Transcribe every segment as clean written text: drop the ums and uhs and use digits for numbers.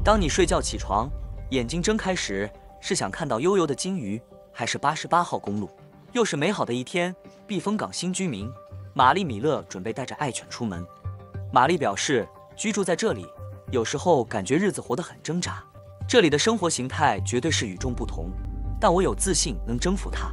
当你睡觉起床，眼睛睁开时，是想看到悠悠的鲸鱼，还是88号公路？又是美好的一天。避风港新居民玛丽米勒准备带着爱犬出门。玛丽表示，居住在这里，有时候感觉日子活得很挣扎。这里的生活形态绝对是与众不同，但我有自信能征服它。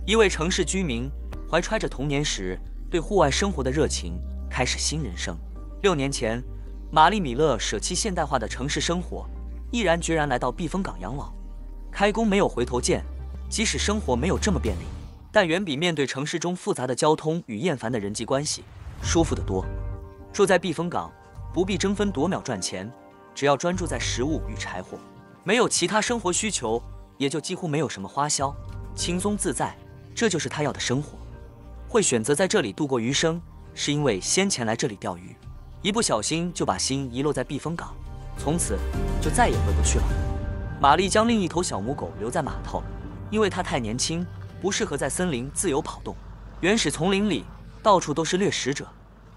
一位城市居民怀揣着童年时对户外生活的热情，开始新人生。6年前，玛丽米勒舍弃现代化的城市生活，毅然决然来到避风港养老。开工没有回头箭，即使生活没有这么便利，但远比面对城市中复杂的交通与厌烦的人际关系舒服得多。住在避风港，不必争分夺秒赚钱，只要专注在食物与柴火，没有其他生活需求，也就几乎没有什么花销，轻松自在，这就是他要的生活。会选择在这里度过余生，是因为先前来这里钓鱼，一不小心就把心遗落在避风港，从此就再也回不去了。玛丽将另一头小母狗留在码头，因为它太年轻，不适合在森林自由跑动。原始丛林里到处都是掠食者，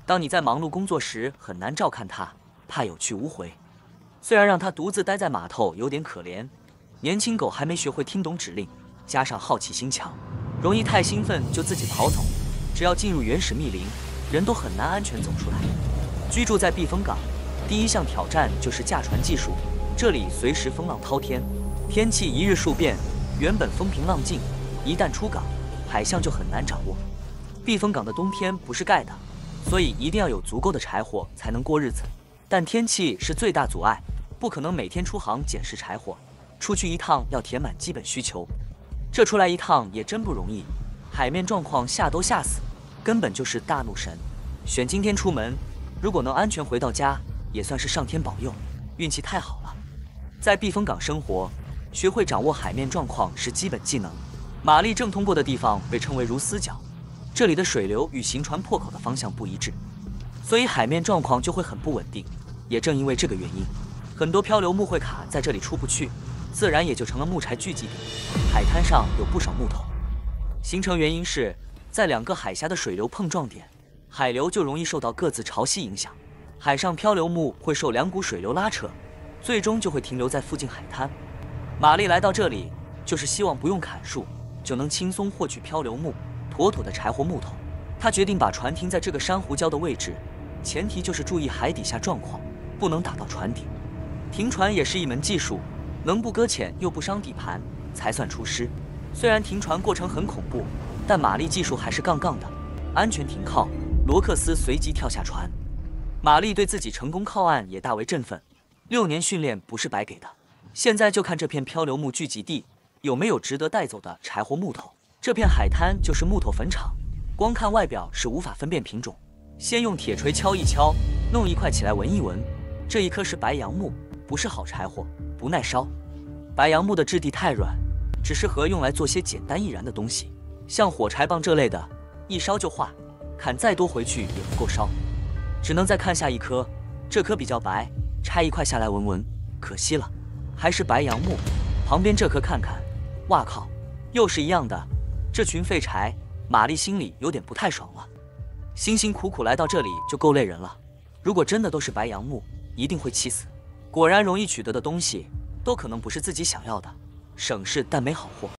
当你在忙碌工作时，很难照看它，怕有去无回。虽然让它独自待在码头有点可怜，年轻狗还没学会听懂指令，加上好奇心强，容易太兴奋就自己跑走。只要进入原始密林，人都很难安全走出来。居住在避风港，第一项挑战就是驾船技术。这里随时风浪滔天，天气一日数变，原本风平浪静，一旦出港，海象就很难掌握。避风港的冬天不是盖的，所以一定要有足够的柴火才能过日子。但天气是最大阻碍，不可能每天出航捡拾柴火，出去一趟要填满基本需求。这出来一趟也真不容易，海面状况吓都吓死，根本就是大怒神。选今天出门，如果能安全回到家，也算是上天保佑，运气太好了。在避风港生活，学会掌握海面状况是基本技能。玛丽正通过的地方被称为如斯角，这里的水流与行船破口的方向不一致，所以海面状况就会很不稳定。也正因为这个原因，很多漂流木会卡在这里出不去，自然也就成了木柴聚集地。海滩上有不少木头，形成原因是在2个海峡的水流碰撞点，海流就容易受到各自潮汐影响，海上漂流木会受2股水流拉扯，最终就会停留在附近海滩。玛丽来到这里，就是希望不用砍树，就能轻松获取漂流木、妥妥的柴火木头。她决定把船停在这个珊瑚礁的位置，前提就是注意海底下状况，不能打到船底。停船也是一门技术，能不搁浅又不伤底盘，才算出师。虽然停船过程很恐怖，但玛丽技术还是杠杠的，安全停靠。罗克斯随即跳下船。玛丽对自己成功靠岸也大为振奋。6年训练不是白给的，现在就看这片漂流木聚集地有没有值得带走的柴火木头。这片海滩就是木头坟场，光看外表是无法分辨品种。先用铁锤敲一敲，弄一块起来闻一闻。这一棵是白杨木，不是好柴火，不耐烧。白杨木的质地太软，只适合用来做些简单易燃的东西，像火柴棒这类的，一烧就化，砍再多回去也不够烧。只能再看下一棵，这棵比较白，拆一块下来闻闻，可惜了，还是白杨木。旁边这棵看看，哇靠，又是一样的。这群废柴，玛丽心里有点不太爽了。辛辛苦苦来到这里就够累人了，如果真的都是白杨木，一定会气死。果然容易取得的东西，都可能不是自己想要的，省事但没好货。